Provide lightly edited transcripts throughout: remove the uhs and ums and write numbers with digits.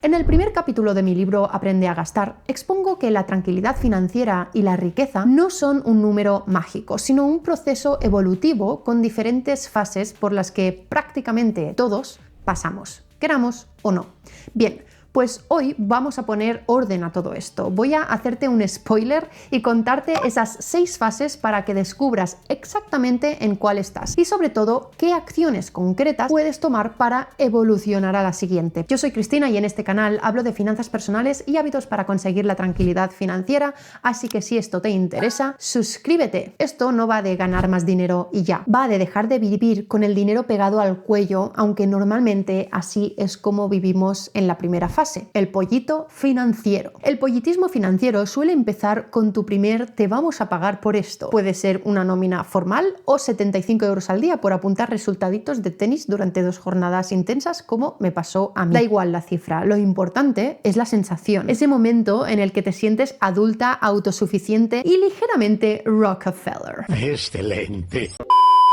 En el primer capítulo de mi libro Aprende a gastar, expongo que la tranquilidad financiera y la riqueza no son un número mágico, sino un proceso evolutivo con diferentes fases por las que prácticamente todos pasamos, queramos o no. Bien, pues hoy vamos a poner orden a todo esto. Voy a hacerte un spoiler y contarte esas 6 fases para que descubras exactamente en cuál estás y sobre todo qué acciones concretas puedes tomar para evolucionar a la siguiente. Yo soy Cristina y en este canal hablo de finanzas personales y hábitos para conseguir la tranquilidad financiera, así que si esto te interesa, suscríbete. Esto no va de ganar más dinero y ya, va de dejar de vivir con el dinero pegado al cuello, aunque normalmente así es como vivimos en la primera fase. El pollito financiero. El pollitismo financiero suele empezar con tu primer "te vamos a pagar por esto". Puede ser una nómina formal o 75 euros al día por apuntar resultaditos de tenis durante 2 jornadas intensas, como me pasó a mí. Da igual la cifra, lo importante es la sensación, ese momento en el que te sientes adulta, autosuficiente y ligeramente Rockefeller. Excelente.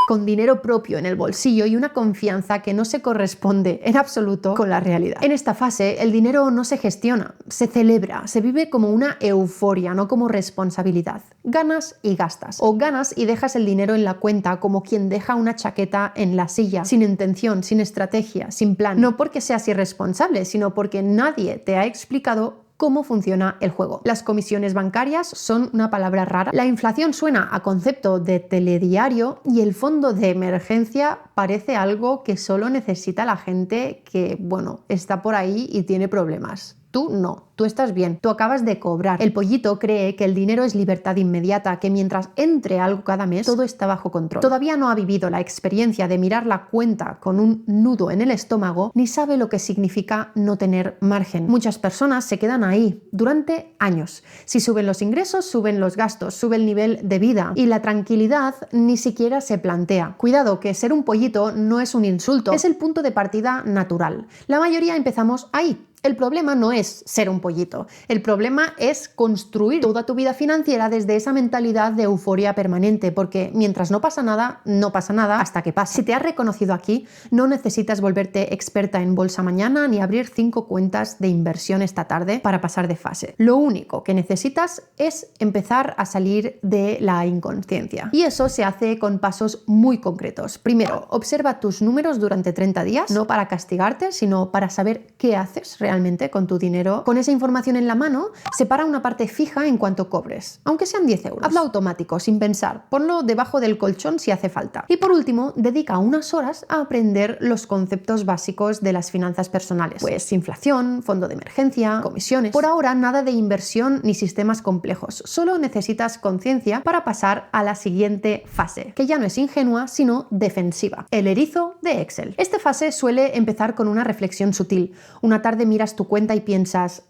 Con dinero propio en el bolsillo y una confianza que no se corresponde en absoluto con la realidad. En esta fase, el dinero no se gestiona, se celebra, se vive como una euforia, no como responsabilidad. Ganas y gastas. O ganas y dejas el dinero en la cuenta como quien deja una chaqueta en la silla, sin intención, sin estrategia, sin plan. No porque seas irresponsable, sino porque nadie te ha explicado cómo funciona el juego. Las comisiones bancarias son una palabra rara, la inflación suena a concepto de telediario y el fondo de emergencia parece algo que solo necesita la gente que, bueno, está por ahí y tiene problemas. Tú no, tú estás bien, tú acabas de cobrar. El pollito cree que el dinero es libertad inmediata, que mientras entre algo cada mes, todo está bajo control. Todavía no ha vivido la experiencia de mirar la cuenta con un nudo en el estómago, ni sabe lo que significa no tener margen. Muchas personas se quedan ahí durante años. Si suben los ingresos, suben los gastos, sube el nivel de vida y la tranquilidad ni siquiera se plantea. Cuidado, que ser un pollito no es un insulto, es el punto de partida natural. La mayoría empezamos ahí. El problema no es ser un pollito, el problema es construir toda tu vida financiera desde esa mentalidad de euforia permanente, porque mientras no pasa nada hasta que pasa. Si te has reconocido aquí, no necesitas volverte experta en bolsa mañana ni abrir 5 cuentas de inversión esta tarde para pasar de fase. Lo único que necesitas es empezar a salir de la inconsciencia. Y eso se hace con pasos muy concretos. Primero, observa tus números durante 30 días, no para castigarte, sino para saber qué haces realmente con tu dinero. Con esa información en la mano, separa una parte fija en cuanto cobres, aunque sean 10 euros. Hazlo automático, sin pensar. Ponlo debajo del colchón si hace falta. Y por último, dedica unas horas a aprender los conceptos básicos de las finanzas personales. Pues inflación, fondo de emergencia, comisiones. Por ahora, nada de inversión ni sistemas complejos. Solo necesitas conciencia para pasar a la siguiente fase, que ya no es ingenua, sino defensiva. El erizo de Excel. Esta fase suele empezar con una reflexión sutil. Una tarde miras tu cuenta y piensas,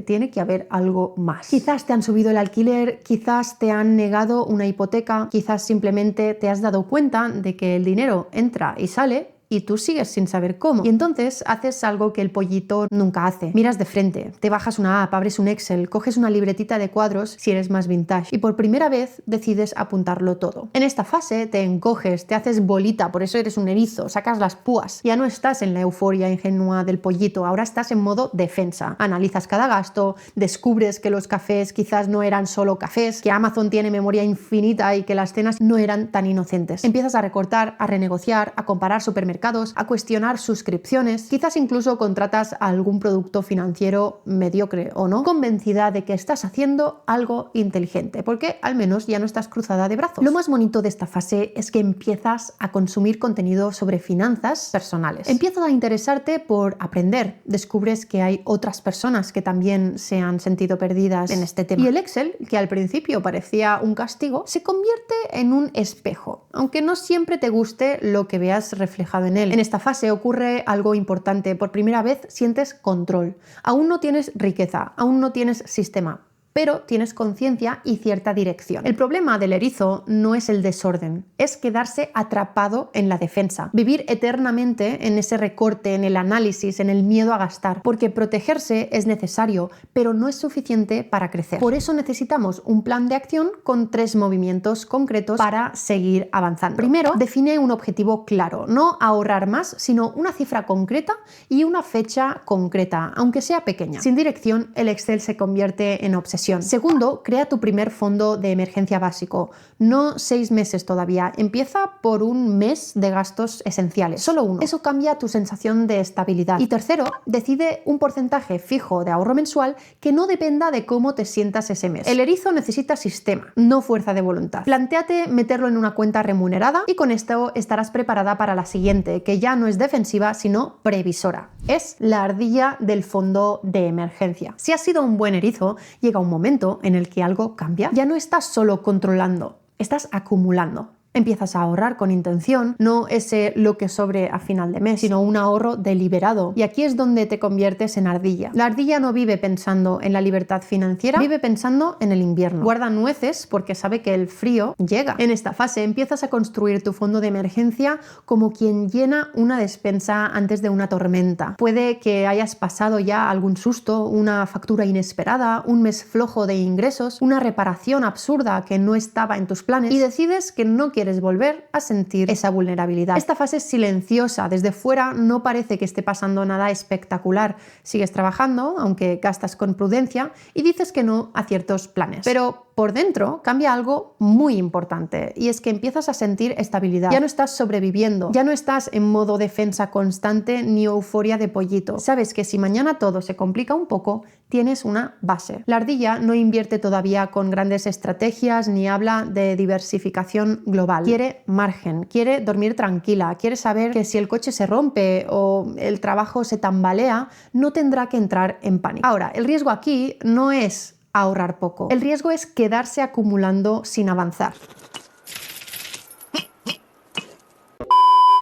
tiene que haber algo más. Quizás te han subido el alquiler, quizás te han negado una hipoteca, quizás simplemente te has dado cuenta de que el dinero entra y sale y tú sigues sin saber cómo. Y entonces haces algo que el pollito nunca hace. Miras de frente, te bajas una app, abres un Excel, coges una libretita de cuadros si eres más vintage y por primera vez decides apuntarlo todo. En esta fase te encoges, te haces bolita, por eso eres un erizo, sacas las púas. Ya no estás en la euforia ingenua del pollito, ahora estás en modo defensa. Analizas cada gasto, descubres que los cafés quizás no eran solo cafés, que Amazon tiene memoria infinita y que las cenas no eran tan inocentes. Empiezas a recortar, a renegociar, a comparar supermercados, a cuestionar suscripciones, quizás incluso contratas algún producto financiero mediocre o no, convencida de que estás haciendo algo inteligente, porque al menos ya no estás cruzada de brazos. Lo más bonito de esta fase es que empiezas a consumir contenido sobre finanzas personales. Empiezas a interesarte por aprender, descubres que hay otras personas que también se han sentido perdidas en este tema. Y el Excel, que al principio parecía un castigo, se convierte en un espejo, aunque no siempre te guste lo que veas reflejado en él. En esta fase ocurre algo importante. Por primera vez sientes control. Aún no tienes riqueza, aún no tienes sistema, pero tienes conciencia y cierta dirección. El problema del erizo no es el desorden, es quedarse atrapado en la defensa, vivir eternamente en ese recorte, en el análisis, en el miedo a gastar, porque protegerse es necesario, pero no es suficiente para crecer. Por eso necesitamos un plan de acción con 3 movimientos concretos para seguir avanzando. Primero, define un objetivo claro, no ahorrar más, sino una cifra concreta y una fecha concreta, aunque sea pequeña. Sin dirección, el Excel se convierte en obsesión. Segundo, crea tu primer fondo de emergencia básico. No 6 meses todavía, empieza por un mes de gastos esenciales, solo uno. Eso cambia tu sensación de estabilidad. Y tercero, decide un porcentaje fijo de ahorro mensual que no dependa de cómo te sientas ese mes. El erizo necesita sistema, no fuerza de voluntad. Plantéate meterlo en una cuenta remunerada y con esto estarás preparada para la siguiente, que ya no es defensiva, sino previsora. Es la ardilla del fondo de emergencia. Si has sido un buen erizo, llega un momento en el que algo cambia. Ya no estás solo controlando, estás acumulando. Empiezas a ahorrar con intención, no ese lo que sobre a final de mes, sino un ahorro deliberado. Y aquí es donde te conviertes en ardilla. La ardilla no vive pensando en la libertad financiera, vive pensando en el invierno. Guarda nueces porque sabe que el frío llega. En esta fase empiezas a construir tu fondo de emergencia como quien llena una despensa antes de una tormenta. Puede que hayas pasado ya algún susto, una factura inesperada, un mes flojo de ingresos, una reparación absurda que no estaba en tus planes y decides que no quieres volver a sentir esa vulnerabilidad. Esta fase es silenciosa, desde fuera no parece que esté pasando nada espectacular. Sigues trabajando, aunque gastas con prudencia, y dices que no a ciertos planes. Pero por dentro cambia algo muy importante y es que empiezas a sentir estabilidad. Ya no estás sobreviviendo, ya no estás en modo defensa constante ni euforia de pollito. Sabes que si mañana todo se complica un poco, tienes una base. La ardilla no invierte todavía con grandes estrategias ni habla de diversificación global. Quiere margen, quiere dormir tranquila, quiere saber que si el coche se rompe o el trabajo se tambalea, no tendrá que entrar en pánico. Ahora, el riesgo aquí no es ahorrar poco. El riesgo es quedarse acumulando sin avanzar.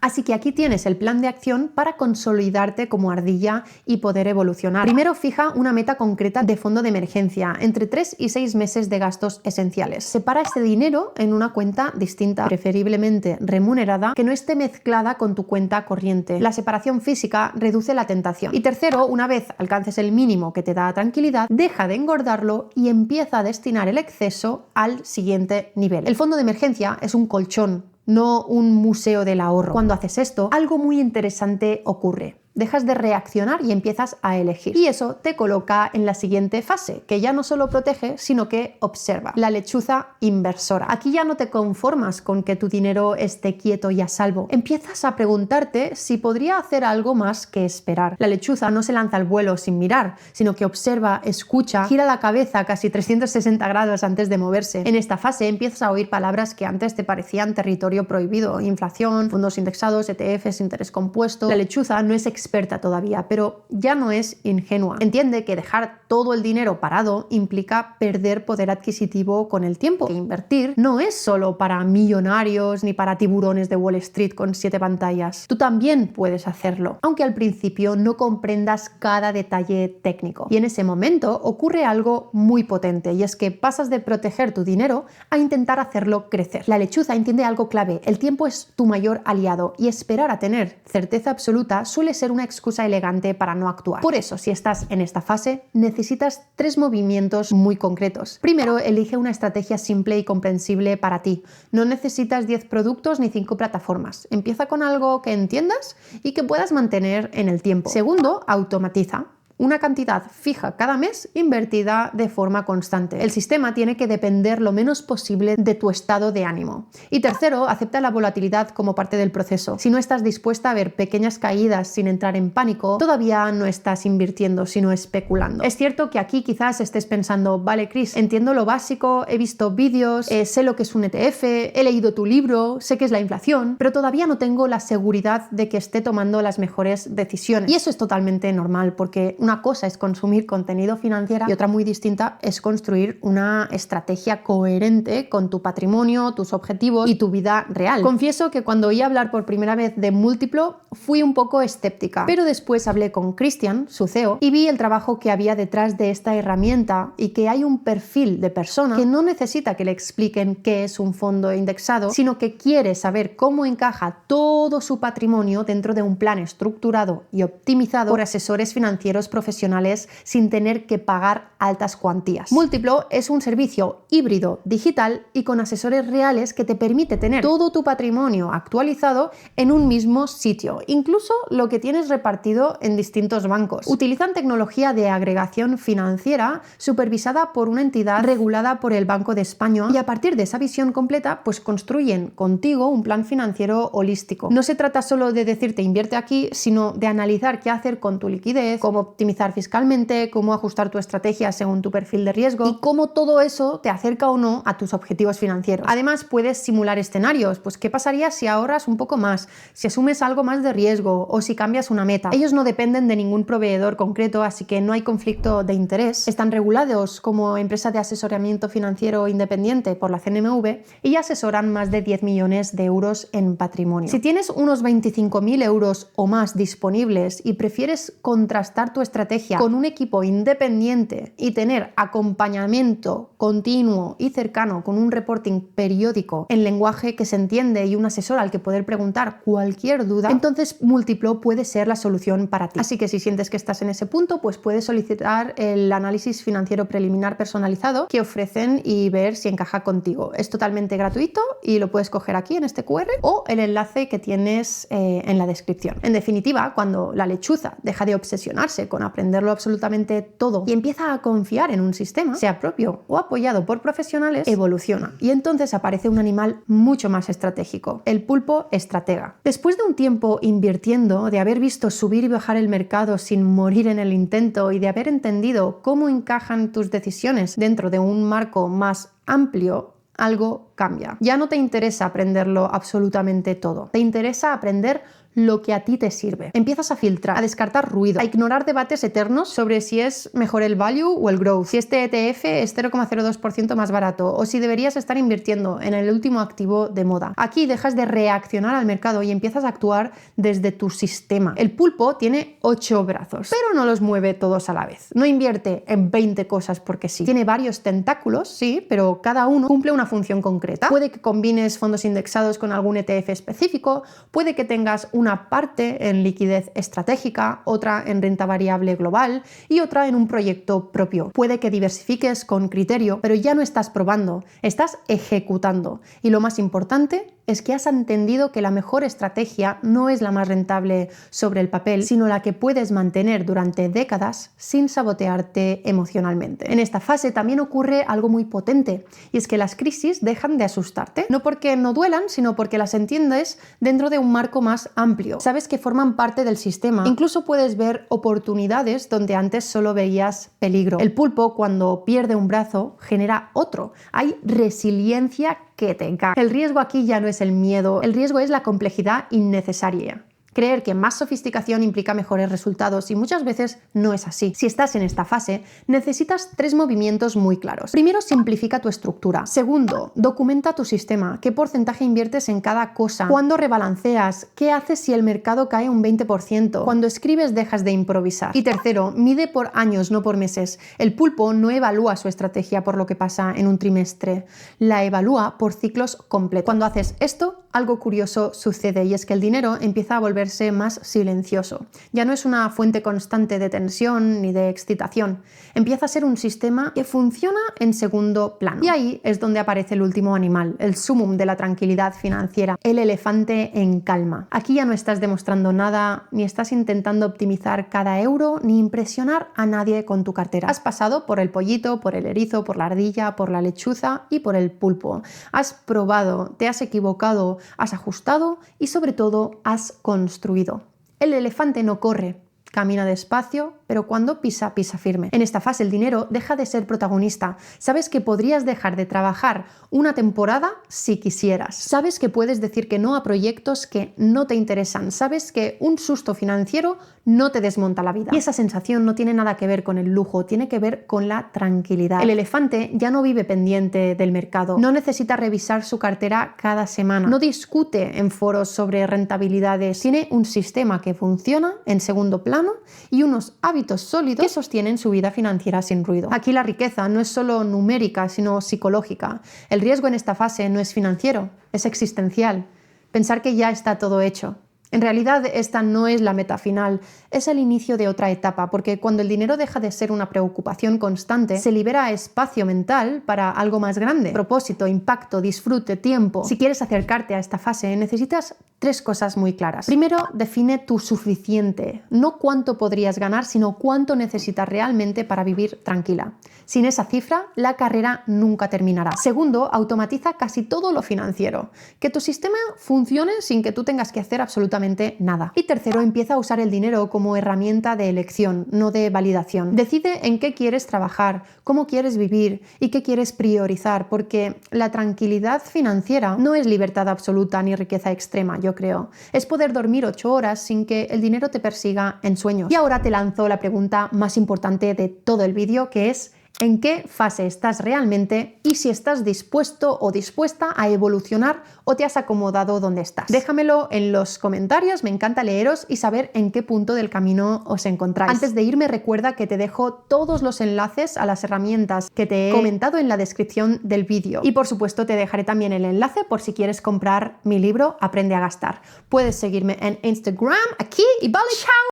Así que aquí tienes el plan de acción para consolidarte como ardilla y poder evolucionar. Primero, fija una meta concreta de fondo de emergencia, entre 3 y 6 meses de gastos esenciales. Separa este dinero en una cuenta distinta, preferiblemente remunerada, que no esté mezclada con tu cuenta corriente. La separación física reduce la tentación. Y tercero, una vez alcances el mínimo que te da tranquilidad, deja de engordarlo y empieza a destinar el exceso al siguiente nivel. El fondo de emergencia es un colchón, no un museo del ahorro. Cuando haces esto, algo muy interesante ocurre. Dejas de reaccionar y empiezas a elegir. Y eso te coloca en la siguiente fase, que ya no solo protege, sino que observa. La lechuza inversora. Aquí ya no te conformas con que tu dinero esté quieto y a salvo. Empiezas a preguntarte si podría hacer algo más que esperar. La lechuza no se lanza al vuelo sin mirar, sino que observa, escucha, gira la cabeza casi 360 grados antes de moverse. En esta fase empiezas a oír palabras que antes te parecían territorio prohibido. Inflación, fondos indexados, ETFs, interés compuesto. La lechuza no es experta todavía, pero ya no es ingenua. Entiende que dejar todo el dinero parado implica perder poder adquisitivo con el tiempo. Que invertir no es solo para millonarios ni para tiburones de Wall Street con 7 pantallas. Tú también puedes hacerlo, aunque al principio no comprendas cada detalle técnico. Y en ese momento ocurre algo muy potente, y es que pasas de proteger tu dinero a intentar hacerlo crecer. La lechuza entiende algo clave: el tiempo es tu mayor aliado, y esperar a tener certeza absoluta suele ser una excusa elegante para no actuar. Por eso, si estás en esta fase, necesitas 3 movimientos muy concretos. Primero, elige una estrategia simple y comprensible para ti. No necesitas 10 productos ni 5 plataformas. Empieza con algo que entiendas y que puedas mantener en el tiempo. Segundo, automatiza. Una cantidad fija cada mes invertida de forma constante. El sistema tiene que depender lo menos posible de tu estado de ánimo. Y tercero, acepta la volatilidad como parte del proceso. Si no estás dispuesta a ver pequeñas caídas sin entrar en pánico, todavía no estás invirtiendo, sino especulando. Es cierto que aquí quizás estés pensando: vale, Chris, entiendo lo básico, he visto vídeos, sé lo que es un ETF, he leído tu libro, sé qué es la inflación, pero todavía no tengo la seguridad de que esté tomando las mejores decisiones. Y eso es totalmente normal, porque una Una cosa es consumir contenido financiero y otra muy distinta es construir una estrategia coherente con tu patrimonio, tus objetivos y tu vida real. Confieso que cuando oí hablar por primera vez de Múltiplo fui un poco escéptica, pero después hablé con Cristian, su CEO, y vi el trabajo que había detrás de esta herramienta y que hay un perfil de persona que no necesita que le expliquen qué es un fondo indexado, sino que quiere saber cómo encaja todo su patrimonio dentro de un plan estructurado y optimizado por asesores financieros profesionales sin tener que pagar altas cuantías. Múltiplo es un servicio híbrido digital y con asesores reales que te permite tener todo tu patrimonio actualizado en un mismo sitio, incluso lo que tienes repartido en distintos bancos. Utilizan tecnología de agregación financiera supervisada por una entidad regulada por el Banco de España y a partir de esa visión completa pues construyen contigo un plan financiero holístico. No se trata solo de decirte invierte aquí, sino de analizar qué hacer con tu liquidez, cómo optimizar fiscalmente, cómo ajustar tu estrategia según tu perfil de riesgo y cómo todo eso te acerca o no a tus objetivos financieros. Además puedes simular escenarios, pues qué pasaría si ahorras un poco más, si asumes algo más de riesgo o si cambias una meta. Ellos no dependen de ningún proveedor concreto, así que no hay conflicto de interés. Están regulados como empresa de asesoramiento financiero independiente por la CNMV y asesoran más de 10 millones de euros en patrimonio. Si tienes unos 25.000 euros o más disponibles y prefieres contrastar tu estrategia con un equipo independiente y tener acompañamiento continuo y cercano con un reporting periódico en lenguaje que se entiende y un asesor al que poder preguntar cualquier duda, entonces Múltiplo puede ser la solución para ti. Así que si sientes que estás en ese punto, pues puedes solicitar el análisis financiero preliminar personalizado que ofrecen y ver si encaja contigo. Es totalmente gratuito y lo puedes coger aquí en este QR o el enlace que tienes en la descripción. En definitiva, cuando la lechuza deja de obsesionarse con aprenderlo absolutamente todo y empieza a confiar en un sistema, sea propio o apoyado por profesionales, evoluciona y entonces aparece un animal mucho más estratégico, el pulpo estratega. Después de un tiempo invirtiendo, de haber visto subir y bajar el mercado sin morir en el intento y de haber entendido cómo encajan tus decisiones dentro de un marco más amplio, algo cambia. Ya no te interesa aprenderlo absolutamente todo, te interesa aprender lo que a ti te sirve. Empiezas a filtrar, a descartar ruido, a ignorar debates eternos sobre si es mejor el value o el growth, si este ETF es 0,02% más barato o si deberías estar invirtiendo en el último activo de moda. Aquí dejas de reaccionar al mercado y empiezas a actuar desde tu sistema. El pulpo tiene 8 brazos, pero no los mueve todos a la vez. No invierte en 20 cosas porque sí. Tiene varios tentáculos, sí, pero cada uno cumple una función concreta. Puede que combines fondos indexados con algún ETF específico, puede que tengas una parte en liquidez estratégica, otra en renta variable global y otra en un proyecto propio. Puede que diversifiques con criterio, pero ya no estás probando, estás ejecutando. Y lo más importante es que has entendido que la mejor estrategia no es la más rentable sobre el papel, sino la que puedes mantener durante décadas sin sabotearte emocionalmente. En esta fase también ocurre algo muy potente, y es que las crisis dejan de asustarte, no porque no duelan, sino porque las entiendes dentro de un marco más amplio. Sabes que forman parte del sistema. Incluso puedes ver oportunidades donde antes solo veías peligro. El pulpo, cuando pierde un brazo, genera otro. Hay resiliencia que te encaja. El riesgo aquí ya no es el miedo, el riesgo es la complejidad innecesaria. Creer que más sofisticación implica mejores resultados y muchas veces no es así. Si estás en esta fase, necesitas 3 movimientos muy claros. Primero, simplifica tu estructura. Segundo, documenta tu sistema. ¿Qué porcentaje inviertes en cada cosa? ¿Cuándo rebalanceas? ¿Qué haces si el mercado cae un 20%? Cuando escribes, dejas de improvisar. Y tercero, mide por años, no por meses. El pulpo no evalúa su estrategia por lo que pasa en un trimestre. La evalúa por ciclos completos. Cuando haces esto, algo curioso sucede y es que el dinero empieza a volverse más silencioso. Ya no es una fuente constante de tensión ni de excitación. Empieza a ser un sistema que funciona en segundo plano. Y ahí es donde aparece el último animal, el sumum de la tranquilidad financiera, el elefante en calma. Aquí ya no estás demostrando nada, ni estás intentando optimizar cada euro, ni impresionar a nadie con tu cartera. Has pasado por el pollito, por el erizo, por la ardilla, por la lechuza y por el pulpo. Has probado, te has equivocado, has ajustado y sobre todo has construido. El elefante no corre, camina despacio, pero cuando pisa, pisa firme. En esta fase el dinero deja de ser protagonista. Sabes que podrías dejar de trabajar una temporada si quisieras. Sabes que puedes decir que no a proyectos que no te interesan. Sabes que un susto financiero no te desmonta la vida. Y esa sensación no tiene nada que ver con el lujo, tiene que ver con la tranquilidad. El elefante ya no vive pendiente del mercado, no necesita revisar su cartera cada semana, no discute en foros sobre rentabilidades, tiene un sistema que funciona en segundo plano y unos hábitos sólidos que sostienen su vida financiera sin ruido. Aquí la riqueza no es solo numérica, sino psicológica. El riesgo en esta fase no es financiero, es existencial. Pensar que ya está todo hecho. En realidad, esta no es la meta final, es el inicio de otra etapa, porque cuando el dinero deja de ser una preocupación constante, se libera espacio mental para algo más grande: propósito, impacto, disfrute, tiempo. Si quieres acercarte a esta fase, necesitas 3 cosas muy claras. Primero, define tu suficiente, no cuánto podrías ganar, sino cuánto necesitas realmente para vivir tranquila. Sin esa cifra, la carrera nunca terminará. Segundo, automatiza casi todo lo financiero, que tu sistema funcione sin que tú tengas que hacer absolutamente nada. Y tercero, empieza a usar el dinero como herramienta de elección, no de validación. Decide en qué quieres trabajar, cómo quieres vivir y qué quieres priorizar, porque la tranquilidad financiera no es libertad absoluta ni riqueza extrema, yo creo. Es poder dormir 8 horas sin que el dinero te persiga en sueños. Y ahora te lanzo la pregunta más importante de todo el vídeo, que es: ¿en qué fase estás realmente y si estás dispuesto o dispuesta a evolucionar o te has acomodado donde estás? Déjamelo en los comentarios, me encanta leeros y saber en qué punto del camino os encontráis. Antes de irme, recuerda que te dejo todos los enlaces a las herramientas que te he comentado en la descripción del vídeo. Y por supuesto te dejaré también el enlace por si quieres comprar mi libro Aprende a gastar. Puedes seguirme en Instagram, aquí, y vale, chao.